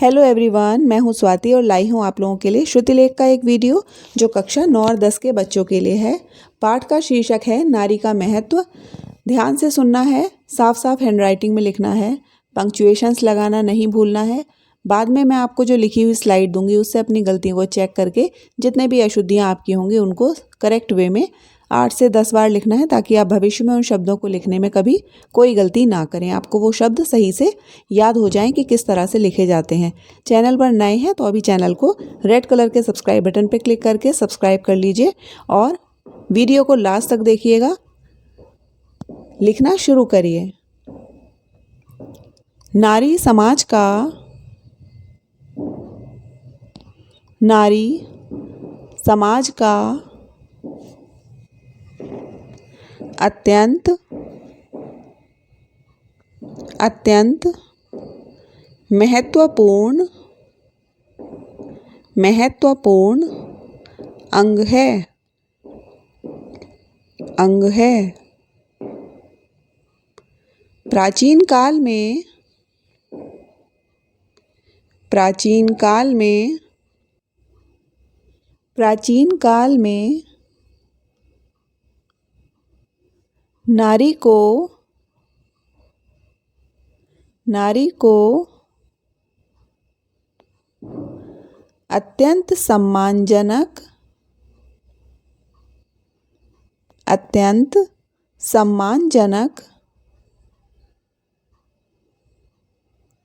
Hello everyone, मैं हूं स्वाति और लाई हूं आप लोगों के लिए श्रुतिलेख का एक वीडियो जो कक्षा 9 और 10 के बच्चों के लिए है। पाठ का शीर्षक है नारी का महत्व। ध्यान से सुनना है, साफ साफ हैंडराइटिंग में लिखना है, पंक्चुएशंस लगाना नहीं भूलना है। बाद में मैं आपको जो लिखी हुई स्लाइड दूंगी उससे अपनी गलतियों को चेक करके जितने भी अशुद्धियाँ आपकी होंगी उनको करेक्ट वे में 8 से 10 बार लिखना है, ताकि आप भविष्य में उन शब्दों को लिखने में कभी कोई गलती ना करें। आपको वो शब्द सही से याद हो जाएं कि किस तरह से लिखे जाते हैं। चैनल पर नए हैं तो अभी चैनल को रेड कलर के सब्सक्राइब बटन पर क्लिक करके सब्सक्राइब कर लीजिए और वीडियो को लास्ट तक देखिएगा। लिखना शुरू करिए। नारी समाज का अत्यंत महत्वपूर्ण अंग है। प्राचीन काल में नारी को अत्यंत सम्मानजनक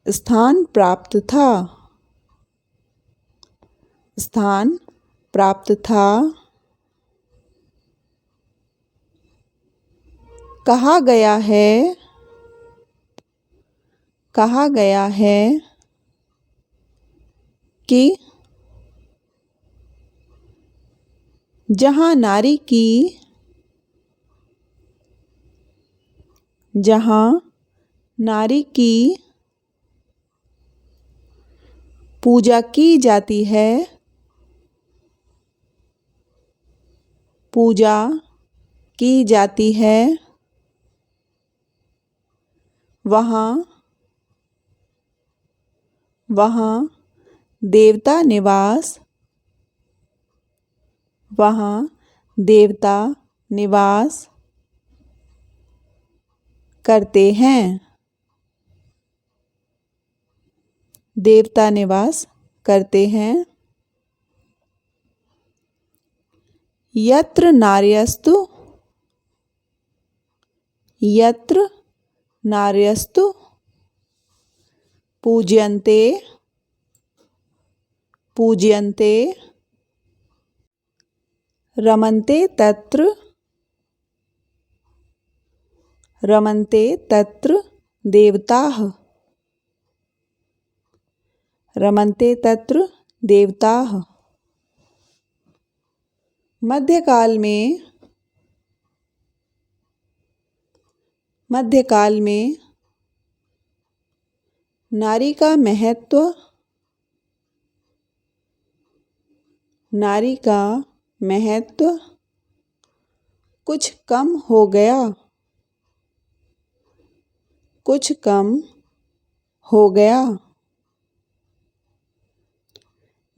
स्थान प्राप्त था। कहा गया है कि जहाँ नारी की पूजा की जाती है वहाँ देवता निवास करते हैं। यत्र नार्यस्तु पूज्यन्ते रमन्ते तत्र देवताः। मध्यकाल में नारी का महत्व कुछ कम हो गया।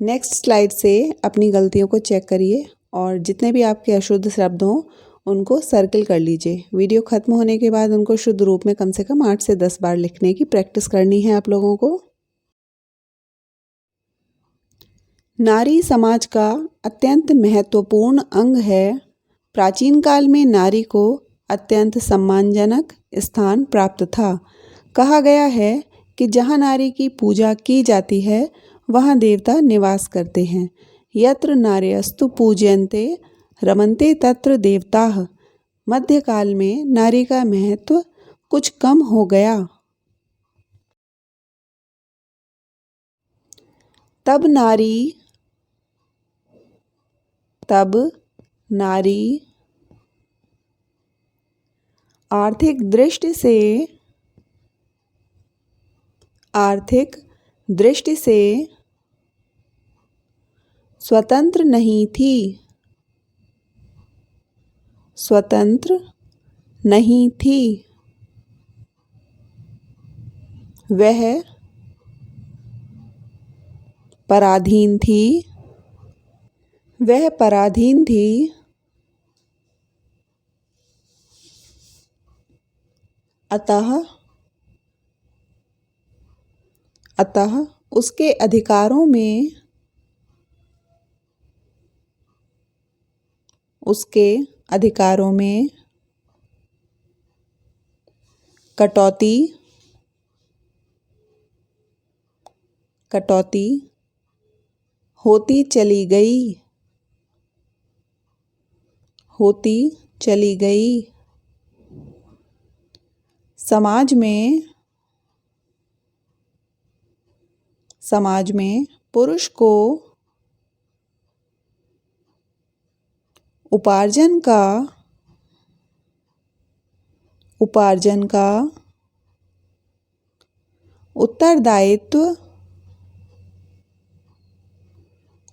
नेक्स्ट स्लाइड से अपनी गलतियों को चेक करिए और जितने भी आपके अशुद्ध शब्द हों उनको सर्कल कर लीजिए। वीडियो खत्म होने के बाद उनको शुद्ध रूप में कम से कम 8 से 10 बार लिखने की प्रैक्टिस करनी है आप लोगों को। नारी समाज का अत्यंत महत्वपूर्ण अंग है। प्राचीन काल में नारी को अत्यंत सम्मानजनक स्थान प्राप्त था। कहा गया है कि जहाँ नारी की पूजा की जाती है वहाँ देवता निवास करते हैं। यत्र नार्यस्तु पूज्यन्ते रमन्ते तत्र देवताः। मध्यकाल में नारी का महत्व कुछ कम हो गया। तब नारी आर्थिक दृष्टि से स्वतंत्र नहीं थी। पराधीन थी, वह पराधीन थी। अतः उसके अधिकारों में कटौती होती चली गई। समाज में पुरुष को उपार्जन का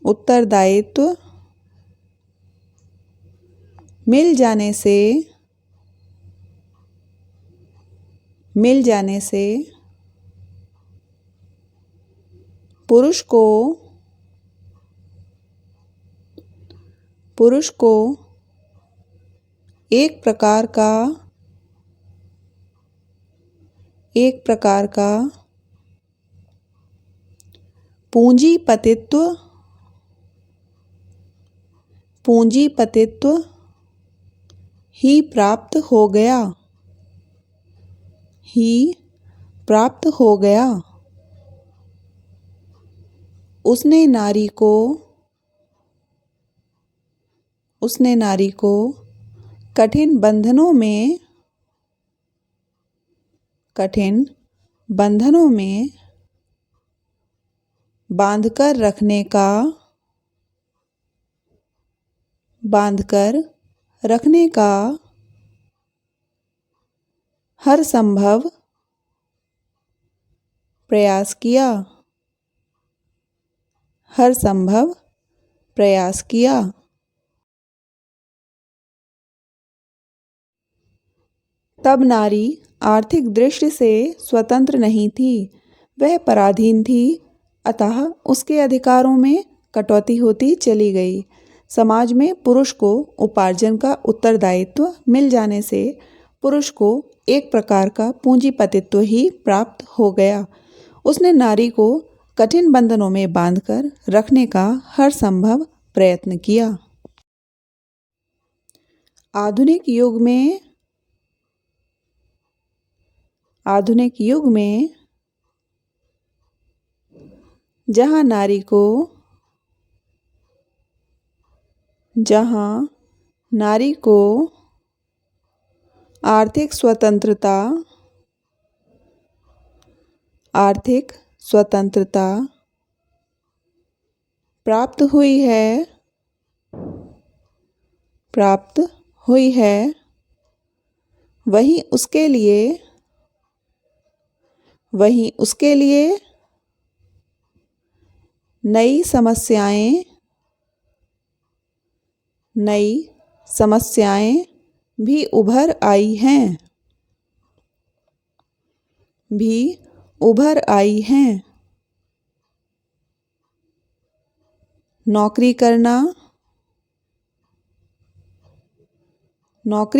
उत्तरदायित्व मिल जाने से पुरुष को एक प्रकार का पूंजीपतित्व ही प्राप्त हो गया। उसने नारी को कठिन बंधनों में बांधकर रखने का हर संभव प्रयास किया। तब नारी आर्थिक दृष्टि से स्वतंत्र नहीं थी, वह पराधीन थी। अतः उसके अधिकारों में कटौती होती चली गई। समाज में पुरुष को उपार्जन का उत्तरदायित्व मिल जाने से पुरुष को एक प्रकार का पूंजीपतित्व ही प्राप्त हो गया। उसने नारी को कठिन बंधनों में बांधकर रखने का हर संभव प्रयत्न किया। आधुनिक युग में जहाँ नारी को आर्थिक स्वतंत्रता प्राप्त हुई है, वहीं उसके लिए नई समस्याएं भी उभर आई हैं। नौकरी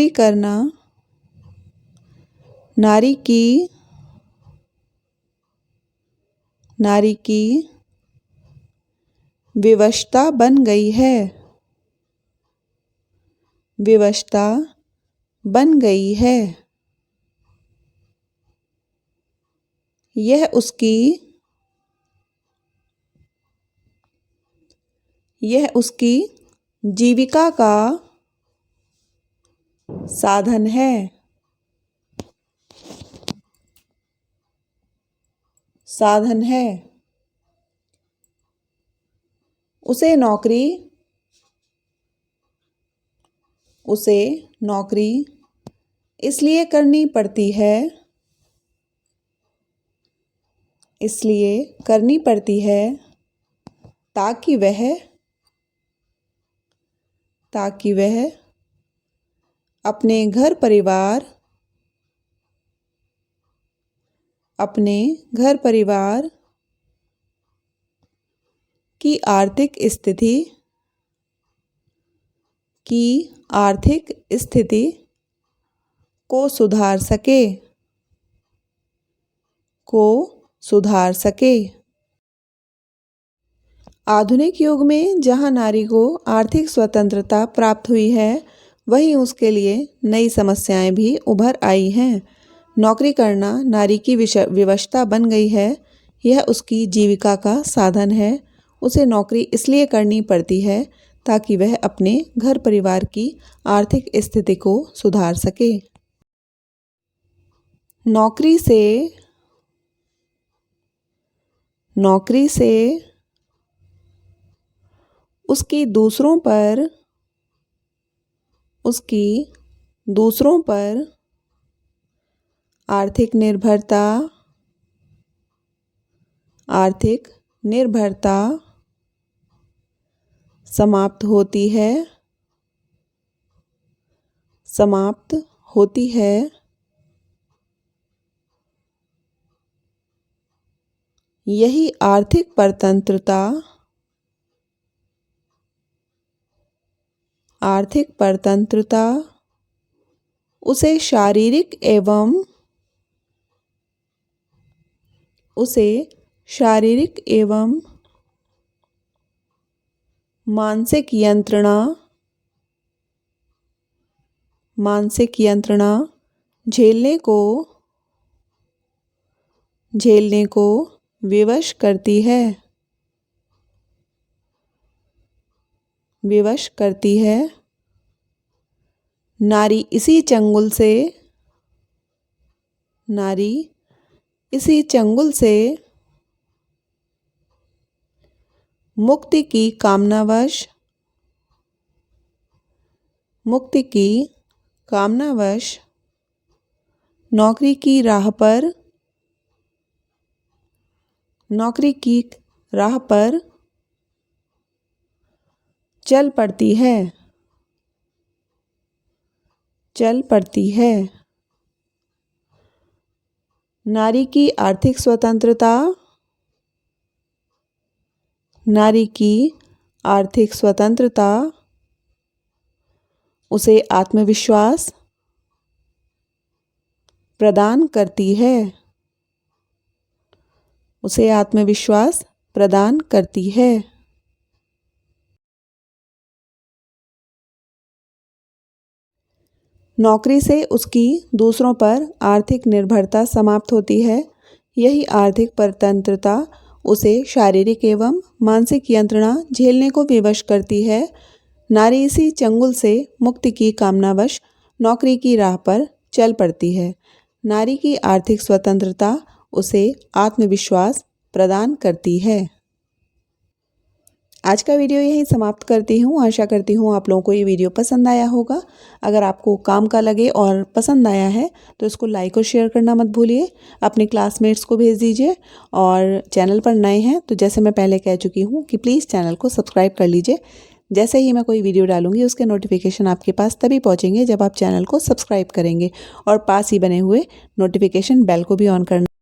करना नारी की विवशता बन गई है। यह उसकी जीविका का साधन है। उसे नौकरी इसलिए करनी पड़ती है ताकि वह अपने घर परिवार की आर्थिक स्थिति को सुधार सके। आधुनिक युग में जहां नारी को आर्थिक स्वतंत्रता प्राप्त हुई है, वहीं उसके लिए नई समस्याएं भी उभर आई हैं। नौकरी करना नारी की विवशता बन गई है। यह उसकी जीविका का साधन है। उसे नौकरी इसलिए करनी पड़ती है ताकि वह अपने घर परिवार की आर्थिक स्थिति को सुधार सके। नौकरी से उसकी दूसरों पर आर्थिक निर्भरता समाप्त होती है। यही आर्थिक परतंत्रता उसे शारीरिक एवं मानसिक यंत्रणा झेलने को विवश करती है। नारी इसी चंगुल से मुक्ति की कामनावश नौकरी की राह पर चल पड़ती है। नारी की आर्थिक स्वतंत्रता उसे आत्मविश्वास प्रदान करती है। नौकरी से उसकी दूसरों पर आर्थिक निर्भरता समाप्त होती है। यही आर्थिक परतंत्रता उसे शारीरिक एवं मानसिक यंत्रणा झेलने को विवश करती है। नारी इसी चंगुल से मुक्ति की कामनावश नौकरी की राह पर चल पड़ती है। नारी की आर्थिक स्वतंत्रता उसे आत्मविश्वास प्रदान करती है। आज का वीडियो यहीं समाप्त करती हूँ। आशा करती हूँ आप लोगों को ये वीडियो पसंद आया होगा। अगर आपको काम का लगे और पसंद आया है तो इसको लाइक और शेयर करना मत भूलिए। अपने क्लासमेट्स को भेज दीजिए और चैनल पर नए हैं तो जैसे मैं पहले कह चुकी हूँ कि प्लीज़ चैनल को सब्सक्राइब कर लीजिए। जैसे ही मैं कोई वीडियो डालूंगी उसके नोटिफिकेशन आपके पास तभी पहुँचेंगे जब आप चैनल को सब्सक्राइब करेंगे और पास ही बने हुए नोटिफिकेशन बेल को भी ऑन करना